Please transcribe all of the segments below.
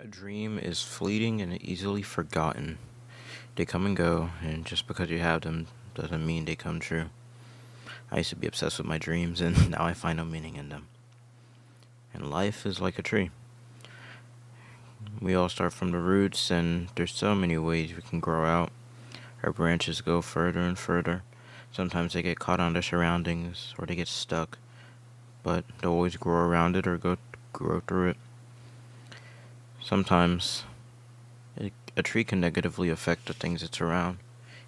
A dream is fleeting and easily forgotten. They come and go, and just because you have them doesn't mean they come true. I used to be obsessed with my dreams, and now I find no meaning in them. And life is like a tree. We all start from the roots, and there's so many ways we can grow out. Our branches go further and further. Sometimes they get caught on their surroundings, or they get stuck, but they'll always grow around it or grow through it. Sometimes a tree can negatively affect the things it's around.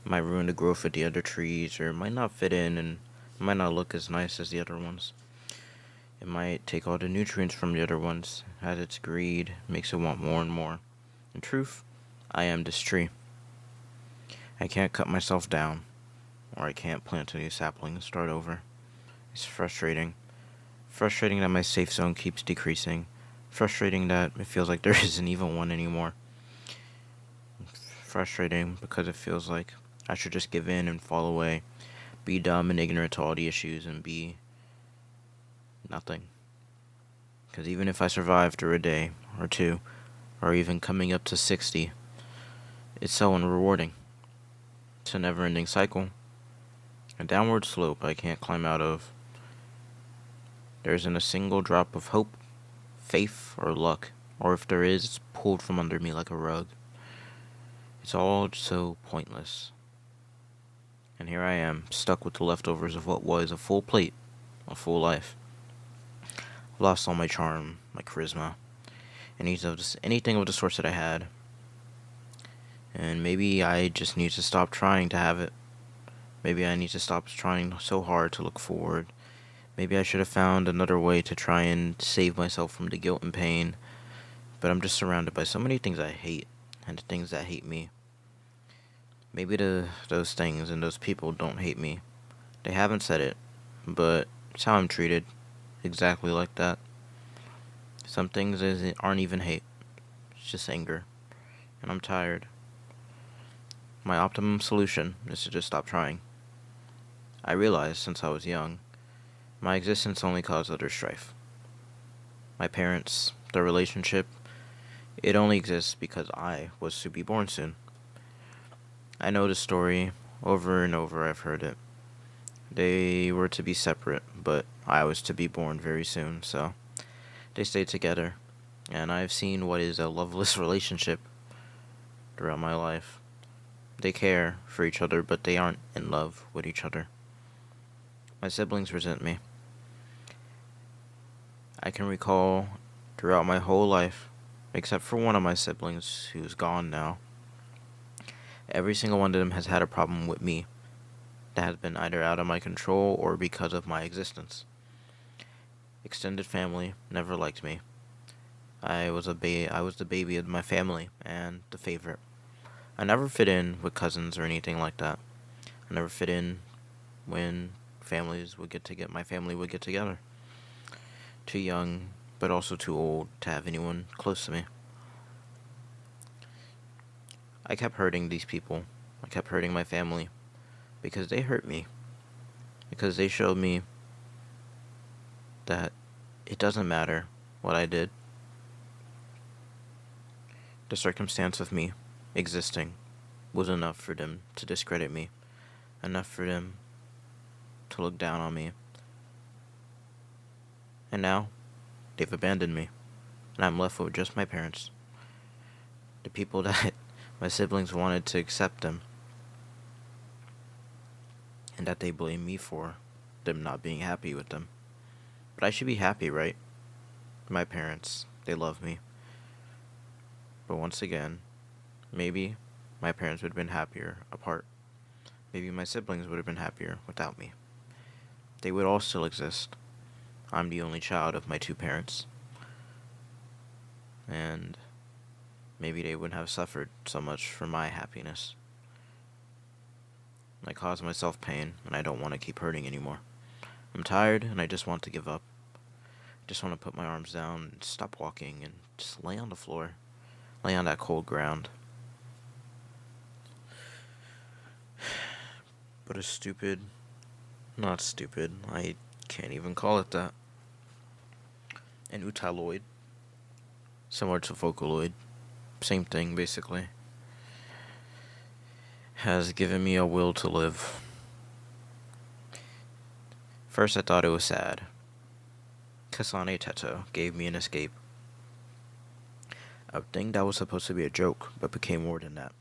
It might ruin the growth of the other trees, or it might not fit in and it might not look as nice as the other ones. It might take all the nutrients from the other ones, as its greed makes it want more and more. In truth, I am this tree. I can't cut myself down, or I can't plant a new sapling and start over. It's frustrating. Frustrating that my safe zone keeps decreasing. Frustrating that it feels like there isn't even one anymore. Frustrating because it feels like I should just give in and fall away, be dumb and ignorant to all the issues, and be nothing. Because even if I survive through a day or two, or even coming up to 60, it's so unrewarding. It's a never ending cycle, a downward slope I can't climb out of. There isn't a single drop of hope, faith, or luck, or if there is, it's pulled from under me like a rug. It's all so pointless. And here I am, stuck with the leftovers of what was a full plate, a full life. I've lost all my charm, my charisma, anything of the sorts that I had. And maybe I just need to stop trying to have it. Maybe I need to stop trying so hard to look forward. Maybe I should have found another way to try and save myself from the guilt and pain. But I'm just surrounded by so many things I hate, and the things that hate me. Maybe those things and those people don't hate me. They haven't said it, but it's how I'm treated. Exactly like that. Some things aren't even hate. It's just anger. And I'm tired. My optimum solution is to just stop trying. I realized since I was young, my existence only caused other strife. My parents, their relationship, it only exists because I was to be born soon. I know the story. Over and over I've heard it. They were to be separate, but I was to be born very soon, so they stayed together. And I've seen what is a loveless relationship throughout my life. They care for each other, but they aren't in love with each other. My siblings resent me. I can recall throughout my whole life, except for one of my siblings who's gone now, every single one of them has had a problem with me that has been either out of my control or because of my existence. Extended family never liked me. I was the baby of my family and the favorite. I never fit in with cousins or anything like that. I never fit in when my family would get together. Too young, but also too old to have anyone close to me. I kept hurting these people. I kept hurting my family because they hurt me. Because they showed me that it doesn't matter what I did. The circumstance of me existing was enough for them to discredit me, enough for them to look down on me. And now, they've abandoned me, and I'm left with just my parents. The people that my siblings wanted to accept them, and that they blame me for them not being happy with them. But I should be happy, right? My parents, they love me. But once again, maybe my parents would have been happier apart. Maybe my siblings would have been happier without me. They would all still exist. I'm the only child of my two parents. And maybe they wouldn't have suffered so much for my happiness. I cause myself pain, and I don't want to keep hurting anymore. I'm tired, and I just want to give up. I just want to put my arms down and stop walking and just lay on the floor. Lay on that cold ground. But not stupid, I can't even call it that, an Utaloid similar to Vocaloid, same thing basically, has given me a will to live. First, I thought it was sad. Kasane Teto gave me an escape. A thing that was supposed to be a joke, but became more than that.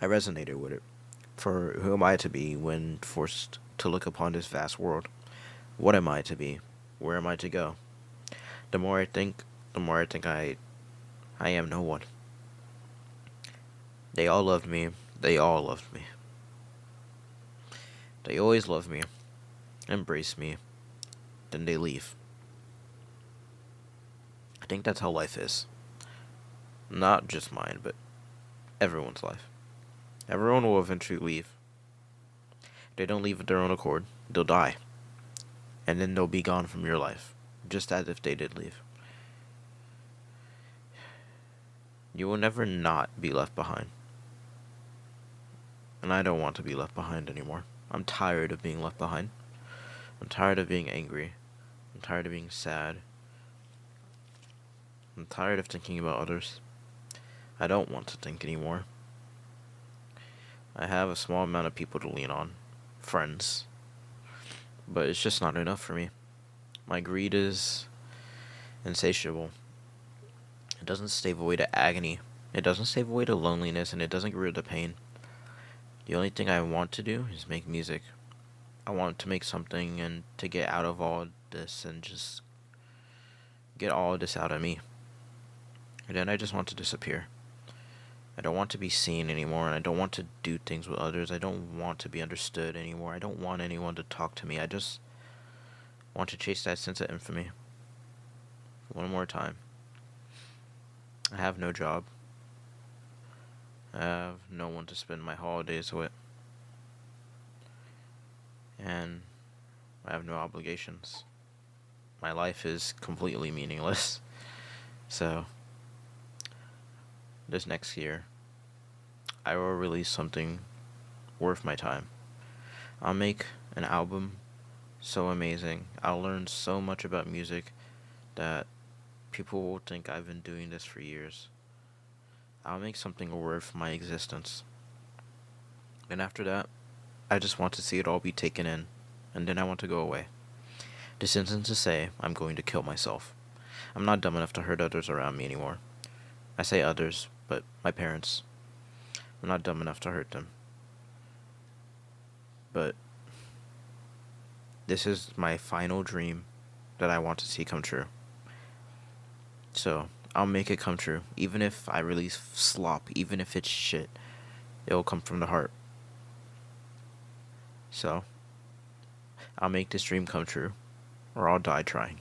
I resonated with it. For who am I to be when forced to look upon this vast world? What am I to be? Where am I to go? The more I think I am no one. They all loved me. They all loved me. They always love me, embrace me, then they leave. I think that's how life is. Not just mine, but everyone's life. Everyone will eventually leave. If they don't leave of their own accord, they'll die. And then they'll be gone from your life, just as if they did leave. You will never not be left behind. And I don't want to be left behind anymore. I'm tired of being left behind. I'm tired of being angry. I'm tired of being sad. I'm tired of thinking about others. I don't want to think anymore. I have a small amount of people to lean on. Friends. But it's just not enough for me. My greed is insatiable. It doesn't stave away the agony. It doesn't stave away the loneliness, and it doesn't get rid of the pain. The only thing I want to do is make music. I want to make something and to get out of all this and just get all of this out of me. And then I just want to disappear. I don't want to be seen anymore, and I don't want to do things with others. I don't want to be understood anymore. I don't want anyone to talk to me. I just want to chase that sense of infamy. One more time. I have no job. I have no one to spend my holidays with. And I have no obligations. My life is completely meaningless. So, this next year, I will release something worth my time. I'll make an album so amazing. I'll learn so much about music that people will think I've been doing this for years. I'll make something worth my existence. And after that, I just want to see it all be taken in, and then I want to go away. This isn't to say I'm going to kill myself. I'm not dumb enough to hurt others around me anymore. I say others, but my parents. I'm not dumb enough to hurt them. But this is my final dream that I want to see come true. So, I'll make it come true. Even if I release slop, even if it's shit, it'll come from the heart. So, I'll make this dream come true, or I'll die trying.